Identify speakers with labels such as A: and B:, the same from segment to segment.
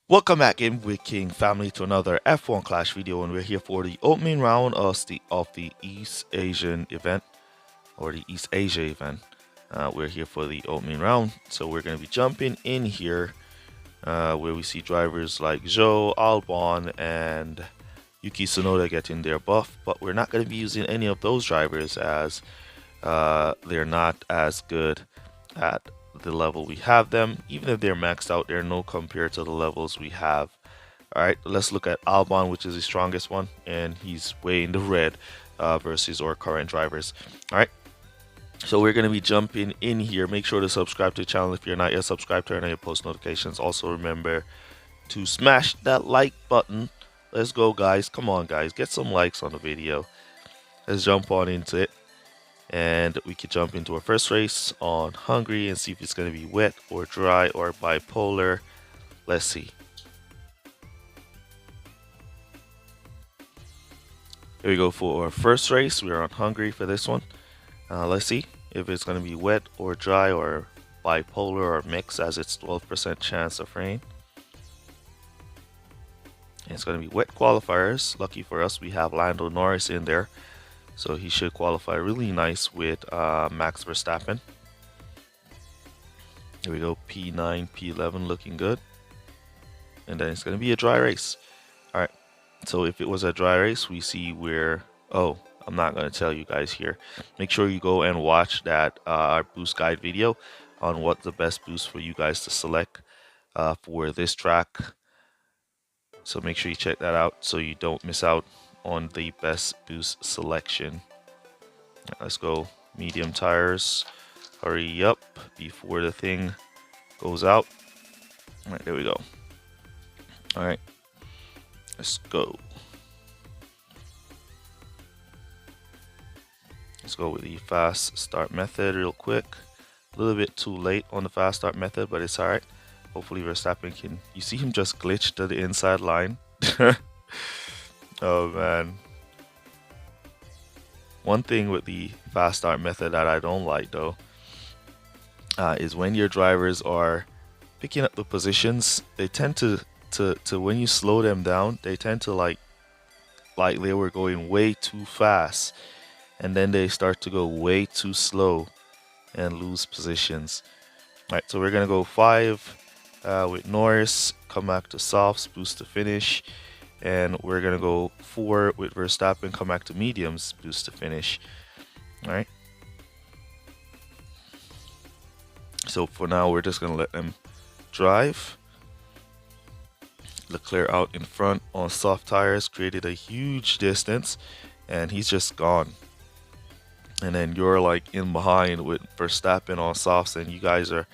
A: Welcome back in with King family to another F1 Clash video, and we're here for the opening round of the East Asian event, or the East Asia event. We're here for the opening round, so we're going to be jumping in here where we see drivers like Zhou, Albon, and Yuki Tsunoda getting their buff, but we're not going to be using any of those drivers as they're not as good at the level we have them. Even if they're maxed out, they're no compared to the levels we have. All right, let's look at Albon, which is the strongest one, and he's way in the red versus our current drivers. All right, so we're going to be jumping in here. Make sure to subscribe to the channel if you're not yet subscribed, turn on your post notifications. Also remember to smash that like button. Let's go, guys. Come on, guys, get some likes on the video. Let's jump on into it. And we could jump into our first race on Hungary and see if it's going to be wet or dry or bipolar. Let's see. Here we go for our first race. We're on Hungary for this one. Let's see if it's going to be wet or dry or bipolar or mix, as it's 12% chance of rain. And it's going to be wet qualifiers. Lucky for us, we have Lando Norris in there. So he should qualify really nice with Max Verstappen. Here we go, P9, P11 looking good. And then it's going to be a dry race. All right, so if it was a dry race, we see where, oh, I'm not going to tell you guys here. Make sure you go and watch that our boost guide video on what the best boost for you guys to select for this track. So make sure you check that out so you don't miss out on the best boost selection. Let's go medium tires. Hurry up before the thing goes out. All right, there we go. All right, let's go. Let's go with the fast start method real quick. A little bit too late on the fast start method, but it's all right. Hopefully Verstappen can, you see him just glitch to the inside line. Oh man. One thing with the fast start method that I don't like though is when your drivers are picking up the positions, they tend to when you slow them down, they tend to like they were going way too fast, and then they start to go way too slow and lose positions. All right, so we're gonna go 5 with Norris, come back to softs, boost to finish. And we're gonna go 4 with Verstappen, come back to mediums, boost to finish. All right. So for now, we're just gonna let them drive. Leclerc out in front on soft tires created a huge distance, and he's just gone. And then you're like in behind with Verstappen on softs, and you guys are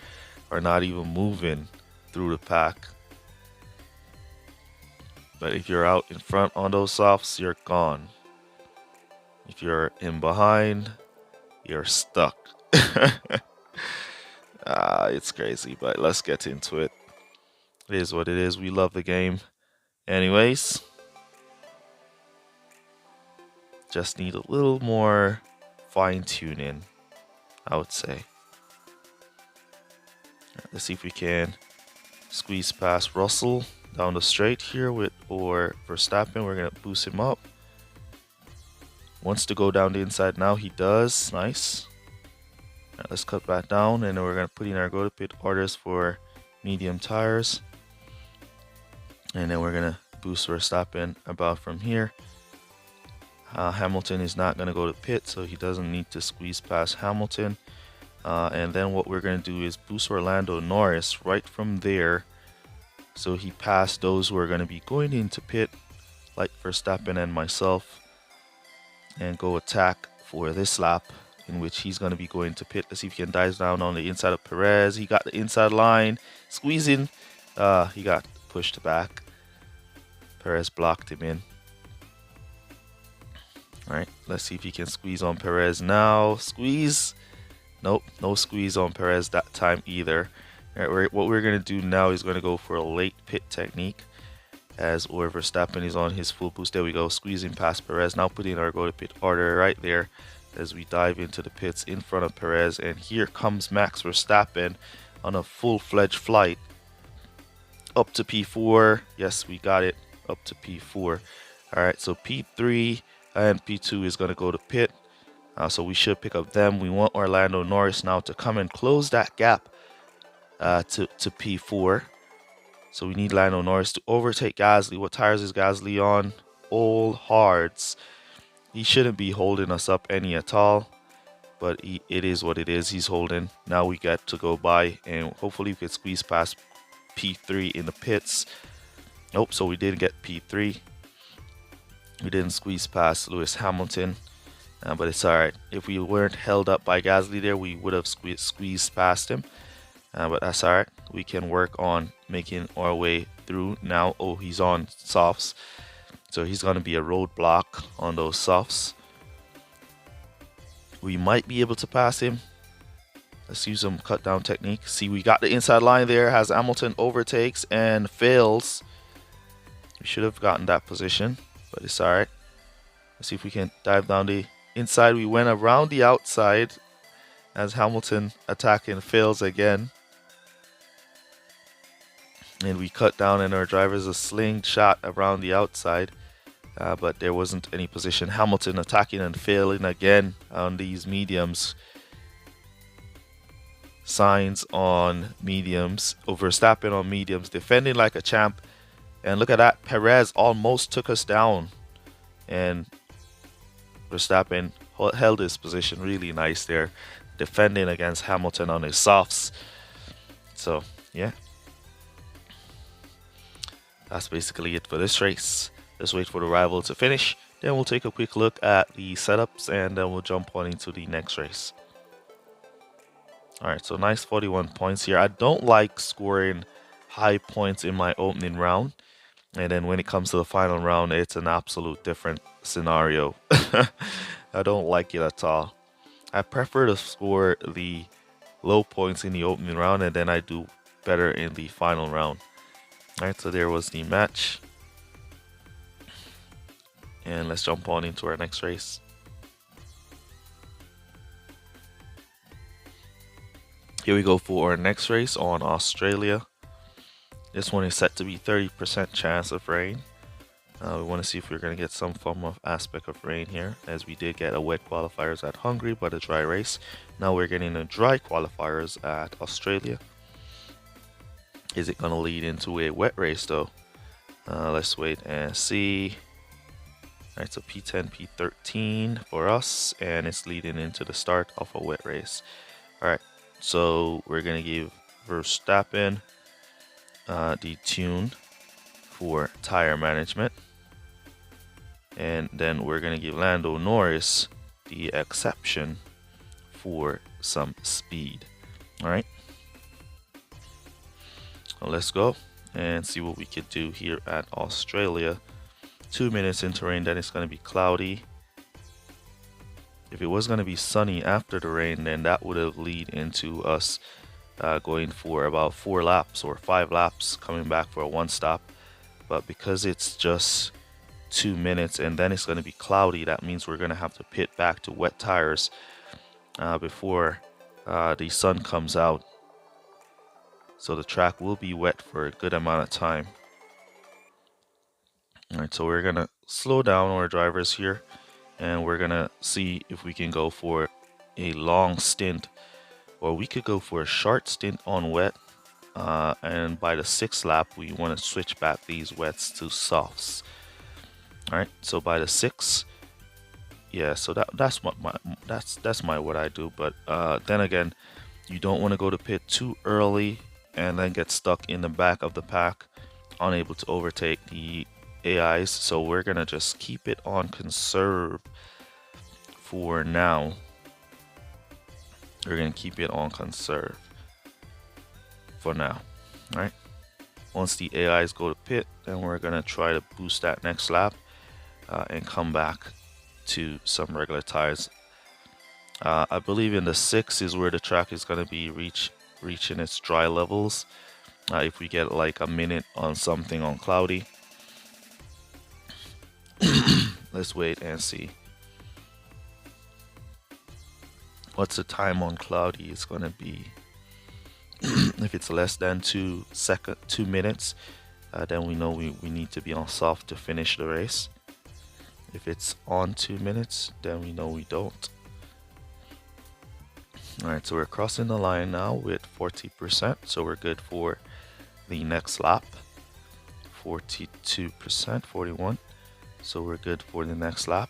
A: not even moving through the pack. But if you're out in front on those softs, you're gone. If you're in behind, you're stuck. It's crazy, but let's get into it. It is what it is. We love the game. Anyways, just need a little more fine-tuning, I would say. Let's see if we can squeeze past Russell down the straight here with or Verstappen. We're gonna boost him up. Wants to go down the inside now. He does. Nice. Right, let's cut back down, and then we're gonna put in our go to pit orders for medium tires, and then we're gonna boost Verstappen about from here. Hamilton is not gonna go to pit, so he doesn't need to squeeze past Hamilton. And then what we're gonna do is boost Orlando Norris right from there. So he passed those who are going to be going into pit, like Verstappen and myself, and go attack for this lap, in which he's going to be going to pit. Let's see if he can dive down on the inside of Perez. He got the inside line, squeezing. He got pushed back. Perez blocked him in. All right, let's see if he can squeeze on Perez now. Squeeze. Nope, no squeeze on Perez that time either. All right, what we're going to do now is going to go for a late pit technique, as Verstappen is on his full boost. There we go, squeezing past Perez. Now putting our go to pit order right there as we dive into the pits in front of Perez. And here comes Max Verstappen on a full-fledged flight up to P4. Yes, we got it up to P4. All right, so P3 and P2 is going to go to pit. So we should pick up them. We want Orlando Norris now to come and close that gap to P4. So we need Lando Norris to overtake Gasly. What tires is Gasly on? All hards. He shouldn't be holding us up any at all. But it is what it is. He's holding. Now we get to go by. And hopefully we can squeeze past P3 in the pits. Nope, so we didn't get P3. We didn't squeeze past Lewis Hamilton. But it's alright. If we weren't held up by Gasly there, we would have squeezed past him. But that's alright. We can work on making our way through now. Oh, he's on softs. So he's going to be a roadblock on those softs. We might be able to pass him. Let's use some cut down technique. See, we got the inside line there as Hamilton overtakes and fails. We should have gotten that position, but it's alright. Let's see if we can dive down the inside. We went around the outside as Hamilton attacking fails again. And we cut down and our driver's a slingshot around the outside. But there wasn't any position. Hamilton attacking and failing again on these mediums. Signs on mediums. Verstappen on mediums. Defending like a champ. And look at that. Perez almost took us down. And Verstappen held his position really nice there. Defending against Hamilton on his softs. So, yeah. That's basically it for this race. Let's wait for the rival to finish. Then we'll take a quick look at the setups and then we'll jump on into the next race. Alright, so nice 41 points here. I don't like scoring high points in my opening round. And then when it comes to the final round, it's an absolute different scenario. I don't like it at all. I prefer to score the low points in the opening round and then I do better in the final round. Alright, so there was the match. And let's jump on into our next race. Here we go for our next race on Australia. This one is set to be 30% chance of rain. We want to see if we're going to get some form of aspect of rain here, as we did get a wet qualifiers at Hungary, but a dry race. Now we're getting a dry qualifiers at Australia. Is it going to lead into a wet race though? Let's wait and see. Alright, so P10, P13 for us, and it's leading into the start of a wet race. Alright, so we're going to give Verstappen the tune for tire management. And then we're going to give Lando Norris the exception for some speed. Alright, so let's go and see what we could do here at Australia. 2 minutes into rain, then it's going to be cloudy. If it was going to be sunny after the rain, then that would have lead into us going for about 4 laps or 5 laps, coming back for a 1 stop. But because it's just 2 minutes and then it's going to be cloudy, that means we're going to have to pit back to wet tires before the sun comes out. So the track will be wet for a good amount of time. Alright, so we're going to slow down our drivers here and we're going to see if we can go for a long stint, or we could go for a short stint on wet, and by the 6th lap we want to switch back these wets to softs. Alright, so by the 6th, yeah, so that's what I do. But then again, you don't want to go to pit too early and then get stuck in the back of the pack, unable to overtake the AIs. So we're gonna just keep it on conserve for now. We're gonna keep it on conserve for now. All right, once the AIs go to pit, then we're gonna try to boost that next lap and come back to some regular tires. I believe in the 6 is where the track is gonna be reaching its dry levels. If we get like a minute on something on cloudy. Let's wait and see. What's the time on cloudy? It's gonna be If it's less than 2 minutes, then we know we need to be on soft to finish the race. If it's on 2 minutes, then we know we don't. Alright, so we're crossing the line now with 40%, so we're good for the next lap. 42%, 41, so we're good for the next lap.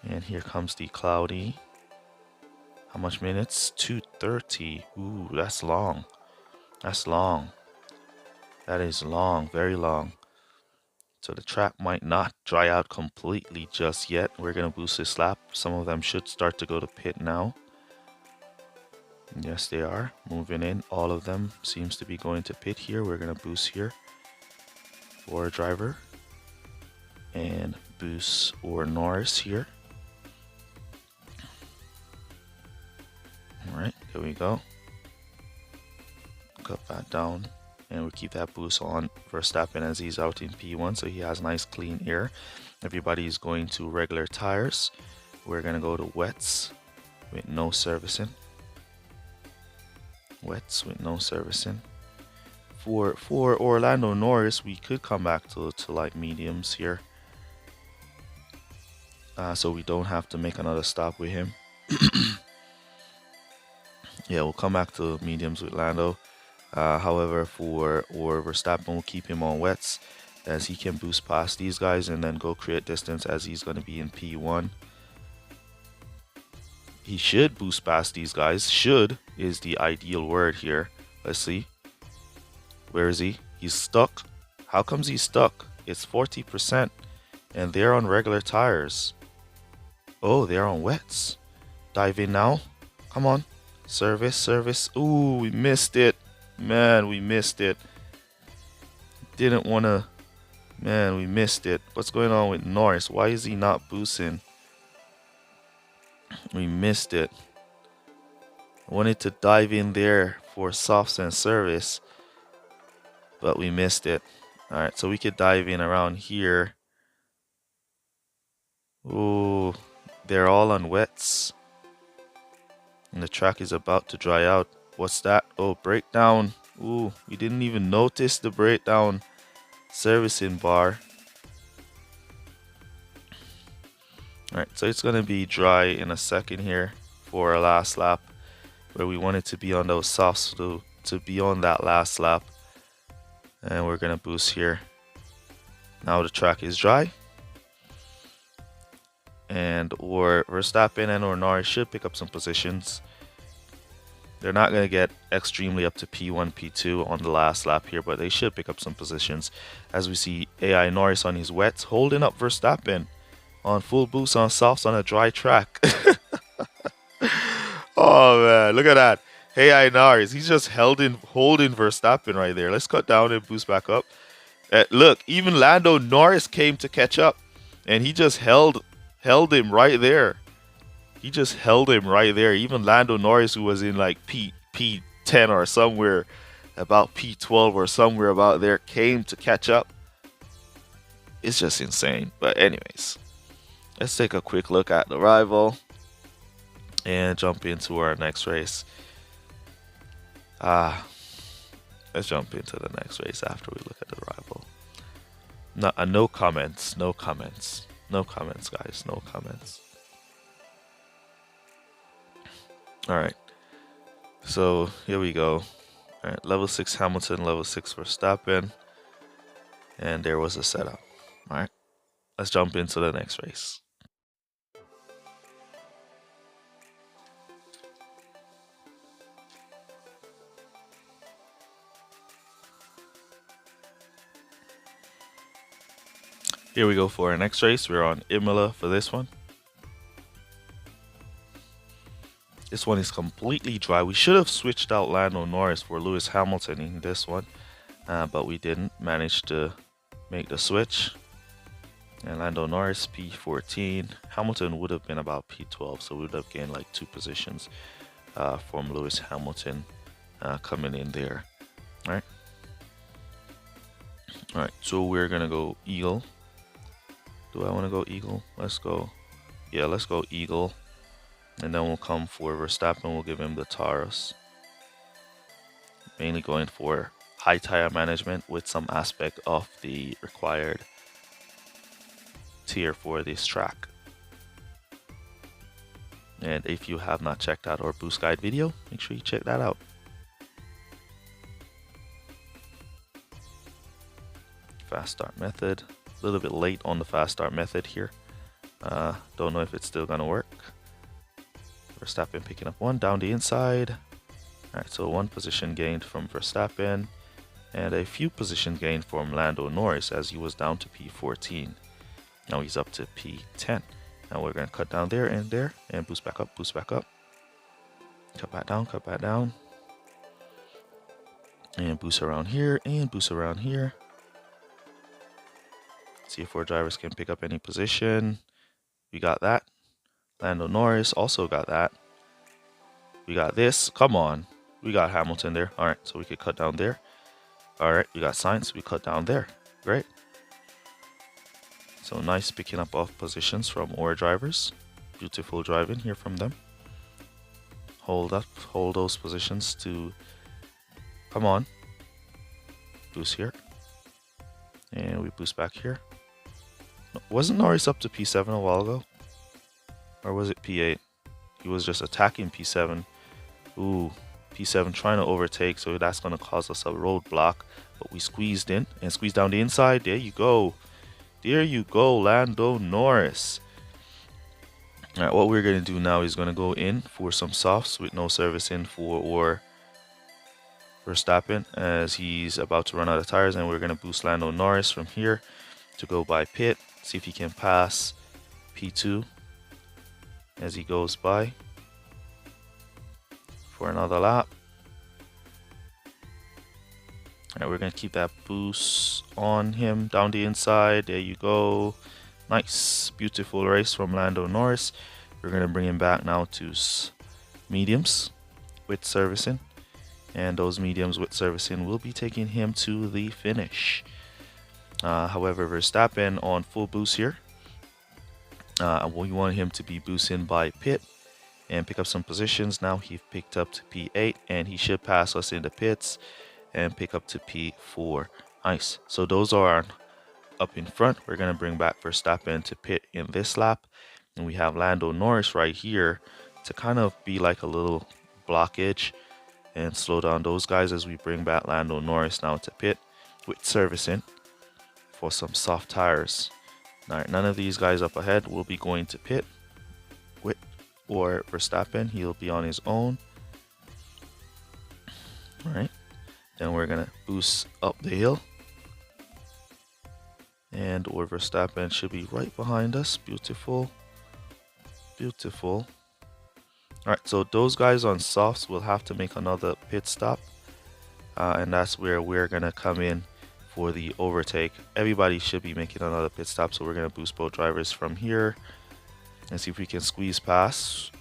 A: And here comes the cloudy. How much minutes? 2:30. Ooh, that's long. That's long. That is long, very long. So the track might not dry out completely just yet. We're going to boost this lap. Some of them should start to go to pit now. Yes, they are moving in. All of them seems to be going to pit here. We're going to boost here for a driver and boost or Norris here. All right, there we go. Cut that down. And we keep that boost on Verstappen as he's out in P1, so he has nice clean air. Everybody is going to regular tires. We're going to go to wets with no servicing. Wets with no servicing. For Orlando Norris, we could come back to like mediums here. So we don't have to make another stop with him. Yeah, we'll come back to mediums with Lando. However, for Verstappen, we'll keep him on wets as he can boost past these guys and then go create distance as he's going to be in P1. He should boost past these guys. Should is the ideal word here. Let's see. Where is he? He's stuck. How comes he's stuck? It's 40% and they're on regular tires. Oh, they're on wets. Dive in now. Come on. Service, service. Ooh, we missed it. Man, we missed it. Didn't want to. Man, we missed it. What's going on with Norris? Why is he not boosting? We missed it. I wanted to dive in there for softs and service, but we missed it. All right, so we could dive in around here. Ooh, they're all on wets. And the track is about to dry out. What's that? Oh, breakdown. Ooh, we didn't even notice the breakdown servicing bar. Alright, so it's going to be dry in a second here for our last lap, where we wanted to be on those softs to be on that last lap. And we're going to boost here. Now the track is dry. And or Verstappen and or Norris should pick up some positions. They're not going to get extremely up to P1, P2 on the last lap here, but they should pick up some positions. As we see AI Norris on his wets, holding up Verstappen on full boost on softs on a dry track. Oh man, look at that. AI Norris, he's just holding Verstappen right there. Let's cut down and boost back up. Look, even Lando Norris came to catch up, and he just held him right there. He just held him right there. Even Lando Norris, who was in like P10 or somewhere about P12 or somewhere about there, came to catch up. It's just insane. But anyways, let's take a quick look at the rival and jump into our next race. Let's jump into the next race after we look at the rival. No comments, no comments. No comments, guys, no comments. Alright, so here we go. Alright, level 6 Hamilton, level 6 Verstappen. And there was a setup. Alright, let's jump into the next race. Here we go for our next race. We're on Imola for this one. This one is completely dry. We should have switched out Lando Norris for Lewis Hamilton in this one, but we didn't manage to make the switch. And Lando Norris P14. Hamilton would have been about P12, so we would have gained like 2 positions from Lewis Hamilton coming in there. All right, so we're gonna go Eagle. Do I want to go Eagle? Let's go. Yeah, let's go Eagle. And then we'll come for Verstappen. We'll give him the Taurus. mainly going for high tire management with some aspect of the required tier for this track. And if you have not checked out our boost guide video, make sure you check that out. Fast start method. A little bit late on the fast start method here. Don't know if it's still gonna work. Verstappen picking up one down the inside. Alright, so one position gained from Verstappen and a few positions gained from Lando Norris as he was down to P14. Now he's up to P10. Now we're gonna cut down there and boost back up, boost back up. Cut back down, cut back down. And boost around here and boost around here. See if our drivers can pick up any position. We got that. Lando Norris also got that. We got this. Come on. We got Hamilton there. All right, so we could cut down there. All right, we got Sainz. We cut down there. Great. So nice picking up of positions from our drivers. Beautiful driving here from them. Hold up. Hold those positions to... Come on. Boost here. And we boost back here. Wasn't Norris up to P7 a while ago? Or was it P8? He was just attacking P7. Ooh, P7 trying to overtake, so that's going to cause us a roadblock. But we squeezed in and squeezed down the inside. There you go. There you go, Lando Norris. Alright, what we're going to do now is going to go in for some softs with no servicing for Verstappen as he's about to run out of tires. And we're going to boost Lando Norris from here to go by pit. See if he can pass P2 as he goes by for another lap. Alright, we're going to keep that boost on him down the inside. There you go. Nice, beautiful race from Lando Norris. We're going to bring him back now to mediums with servicing. And those mediums with servicing will be taking him to the finish. However, Verstappen on full boost here. We want him to be boosting by pit and pick up some positions. Now he picked up to P8 and he should pass us in the pits and pick up to P4. Nice. So those are up in front. We're going to bring back Verstappen to pit in this lap. And we have Lando Norris right here to kind of be like a little blockage and slow down those guys as we bring back Lando Norris now to pit with servicing for some soft tires. Alright, none of these guys up ahead will be going to pit with or Verstappen. He'll be on his own. Alright, then we're gonna boost up the hill. And or Verstappen should be right behind us. Beautiful. Beautiful. Alright, so those guys on softs will have to make another pit stop. And that's where we're gonna come in for the overtake. Everybody should be making another pit stop, so we're going to boost both drivers from here and see if we can squeeze past.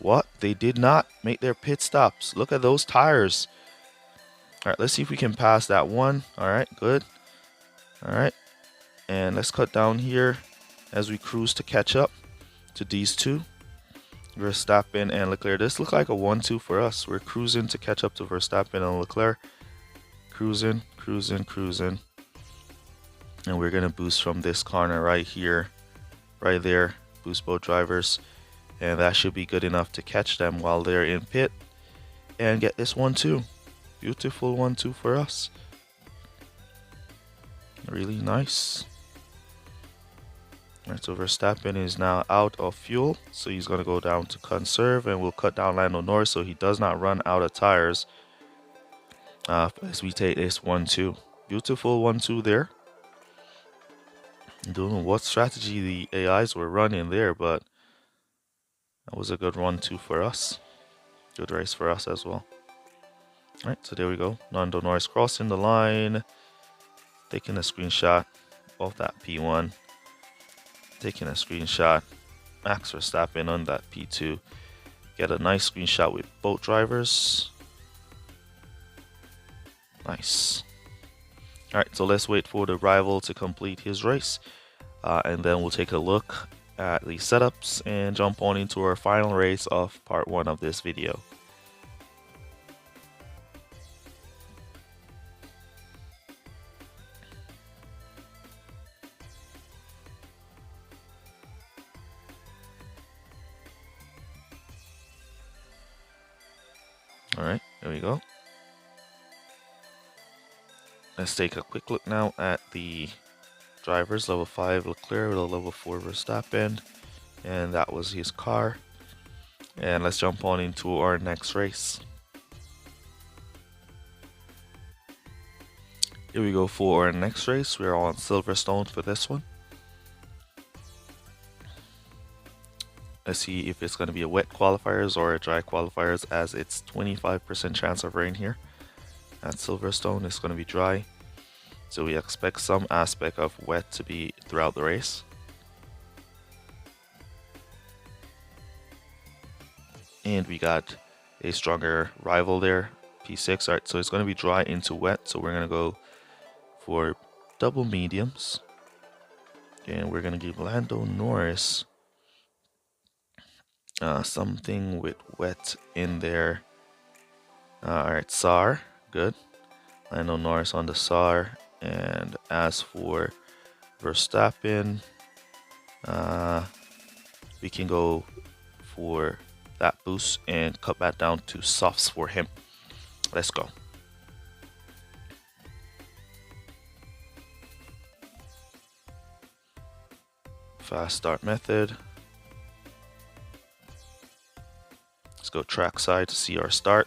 A: What? They did not make their pit stops. Look at those tires. All right, let's see if we can pass that one. All right, good. All right, and let's cut down here as we cruise to catch up to these two, Verstappen and Leclerc. This looks like a 1-2 for us. We're cruising to catch up to Verstappen and Leclerc. Cruising, cruising, cruising. And we're going to boost from this corner right here, right there. Boost both drivers. And that should be good enough to catch them while they're in pit. And get this 1-2. Beautiful 1-2 for us. Really nice. Alright, so Verstappen is now out of fuel. So he's going to go down to conserve. And we'll cut down Lando Norris so he does not run out of tires. As we take this 1-2. Beautiful 1-2 there. I don't know what strategy the AIs were running there, but that was a good 1-2 for us. Good race for us as well. Alright, so there we go. Lando Norris crossing the line. Taking a screenshot of that P1. Taking a screenshot. Max Verstappen on that P2. Get a nice screenshot with both drivers. Nice. Alright, so let's wait for the rival to complete his race. And then we'll take a look at the setups and jump on into our final race of part 1 of this video. There we go. Let's take a quick look now at the drivers. Level 5 Leclerc with a level 4 Verstappen. And that was his car. And let's jump on into our next race. Here we go for our next race. We're on Silverstone for this one. Let's see if it's going to be a wet qualifiers or a dry qualifiers, as it's 25% chance of rain here. At Silverstone, it's going to be dry. So we expect some aspect of wet to be throughout the race. And we got a stronger rival there, P6. Alright, so it's going to be dry into wet. So we're going to go for double mediums. And we're going to give Lando Norris something with wet in there. Alright, SAR, good. Lando Norris on the SAR. And as for Verstappen, we can go for that boost and cut that down to softs for him. Let's go. Fast start method. Let's go track side to see our start.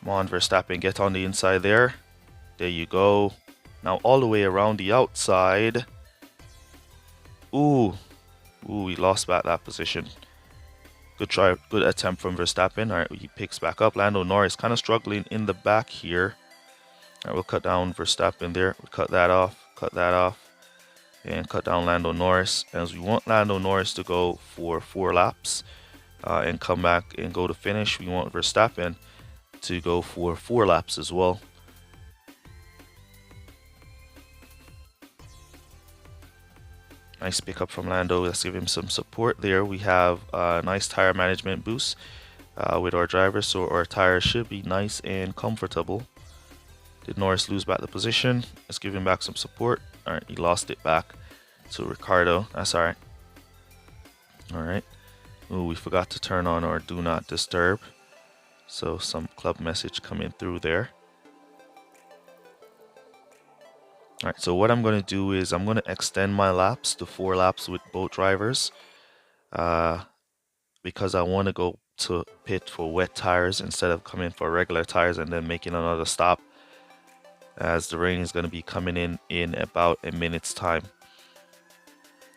A: Come on, Verstappen, get on the inside there. There you go. Now all the way around the outside. Ooh, we lost back that position. Good try, good attempt from Verstappen. Alright, he picks back up. Lando Norris kind of struggling in the back here. Alright, we'll cut down Verstappen there. We'll cut that off, and cut down Lando Norris. As we want Lando Norris to go for 4 laps and come back and go to finish, we want Verstappen to go for 4 laps as well. Nice pickup from Lando. Let's give him some support there. We have a nice tire management boost with our drivers, so our tires should be nice and comfortable. Did Norris lose back the position? Let's give him back some support. Alright, he lost it back to Ricardo. That's alright. Alright. Ooh, we forgot to turn on our do not disturb. So some club message coming through there. Alright, so what I'm going to do is I'm going to extend my laps to 4 laps with both drivers. Because I want to go to pit for wet tires instead of coming for regular tires and then making another stop, as the rain is going to be coming in about a minute's time.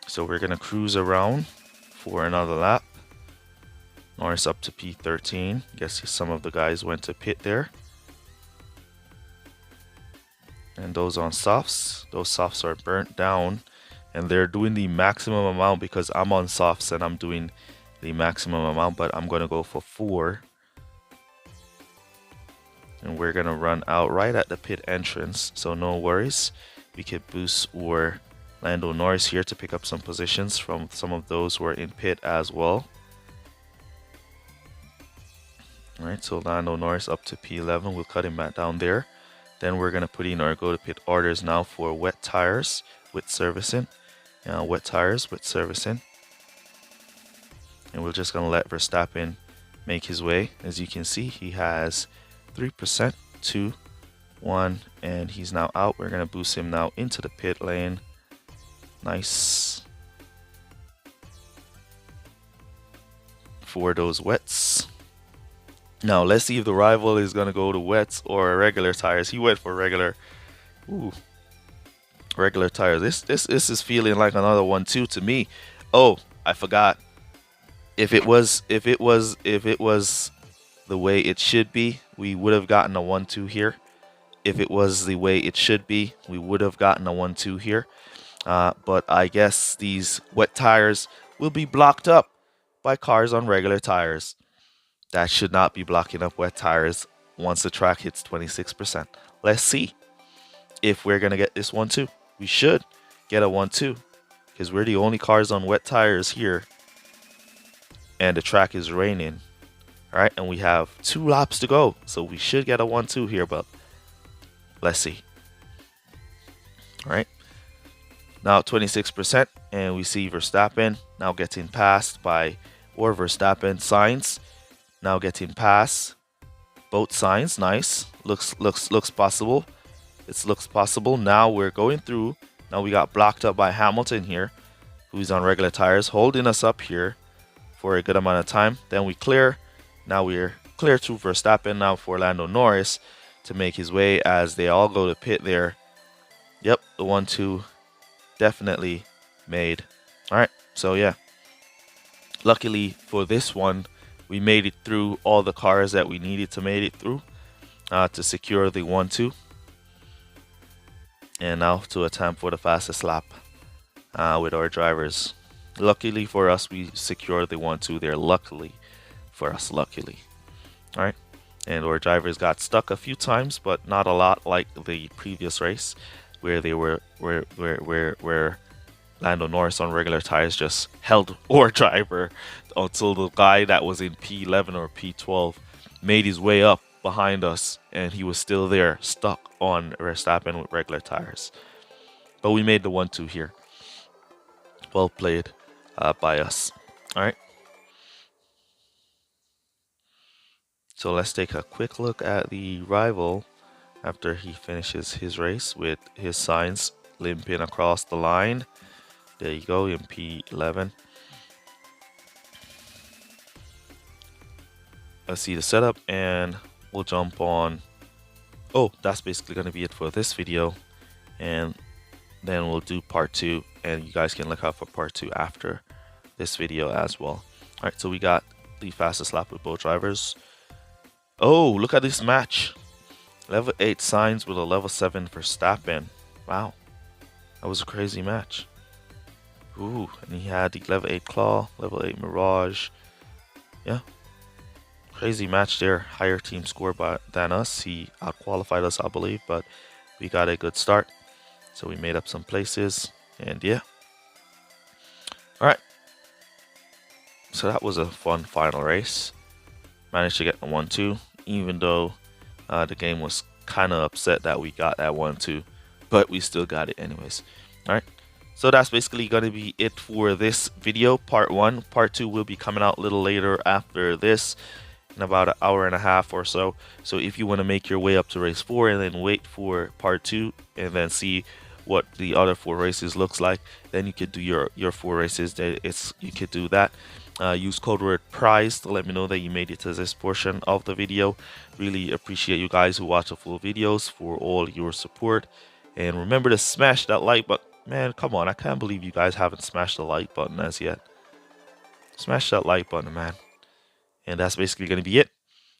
A: So we're going to cruise around for another lap. Norris up to P13. Guess some of the guys went to pit there. And those on softs, those softs are burnt down, and they're doing the maximum amount because I'm on softs and I'm doing the maximum amount, but I'm going to go for 4. And we're going to run out right at the pit entrance, so no worries. We could boost or Lando Norris here to pick up some positions from some of those who are in pit as well. Alright, so Lando Norris up to P11. We'll cut him back down there. Then we're going to put in our go to pit orders now for wet tires with servicing. Wet tires with servicing. And we're just going to let Verstappen make his way. As you can see, he has 3%, 2, 1, and he's now out. We're going to boost him now into the pit lane. Nice. For those wets. Now let's see if the rival is going to go to wets or regular tires. He went for regular. Ooh. Regular tires. This is feeling like another 1-2 to me. Oh, I forgot. If it was the way it should be, we would have gotten a 1-2 here. If it was the way it should be, we would have gotten a 1-2 here. But I guess these wet tires will be blocked up by cars on regular tires. That should not be blocking up wet tires once the track hits 26%. Let's see if we're going to get this 1-2. We should get a 1-2 because we're the only cars on wet tires here. And the track is raining. Alright, and we have 2 laps to go. So we should get a 1-2 here, but let's see. Alright. Now 26%. And we see Verstappen now getting passed by Verstappen. Sainz now getting passed both signs. Nice. Looks possible. It looks possible. Now we're going through. Now we got blocked up by Hamilton here, who's on regular tires, holding us up here for a good amount of time. Then we clear. Now we're clear to Verstappen now for Lando Norris to make his way as they all go to pit there. Yep, the 1-2 definitely made. All right, so yeah. Luckily for this one, we made it through all the cars that we needed to make it through to secure the 1-2. And now to attempt for the fastest lap with our drivers. Luckily for us, we secured the 1-2 there. Luckily for us, luckily. All right, and our drivers got stuck a few times, but not a lot like the previous race, where they where Lando Norris on regular tires just held our driver until the guy that was in P11 or P12 made his way up behind us, and he was still there, stuck on Verstappen with regular tires. But we made the 1-2 here. Well played by us. All right. So let's take a quick look at the rival after he finishes his race with his signs limping across the line. There you go, in P11. Let's see the setup and we'll jump on. Oh, that's basically going to be it for this video. And then we'll do part 2. And you guys can look out for part 2 after this video as well. Alright, so we got the fastest lap with both drivers. Oh, look at this match. Level 8 Sainz with a level 7 Verstappen. Wow. That was a crazy match. Ooh, and he had the level 8 Claw, level 8 Mirage. Yeah. Crazy match there. Higher team score than us. He outqualified us, I believe, but we got a good start. So we made up some places, and yeah. Alright. So that was a fun final race. Managed to get the 1-2, even though the game was kind of upset that we got that 1-2, but we still got it anyways. All right, so that's basically going to be it for this video, part 1. Part 2 will be coming out a little later after this, in about an hour and a half or so. So if you want to make your way up to race 4 and then wait for part 2 and then see what the other 4 races looks like, then you could do your 4 races. You could do that. Use code word prize to let me know that you made it to this portion of the video. Really appreciate you guys who watch the full videos for all your support. And remember to smash that like button. Man, come on, I can't believe you guys haven't smashed the like button as yet. Smash that like button, man. And that's basically going to be it.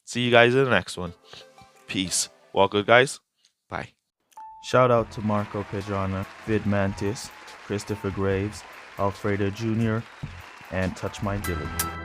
A: See you guys in the next one. Peace. Well, good, guys. Bye. Shout out to Marco Pedrana, Vid Mantis, Christopher Graves, Alfredo Jr., and Touch My Dilly.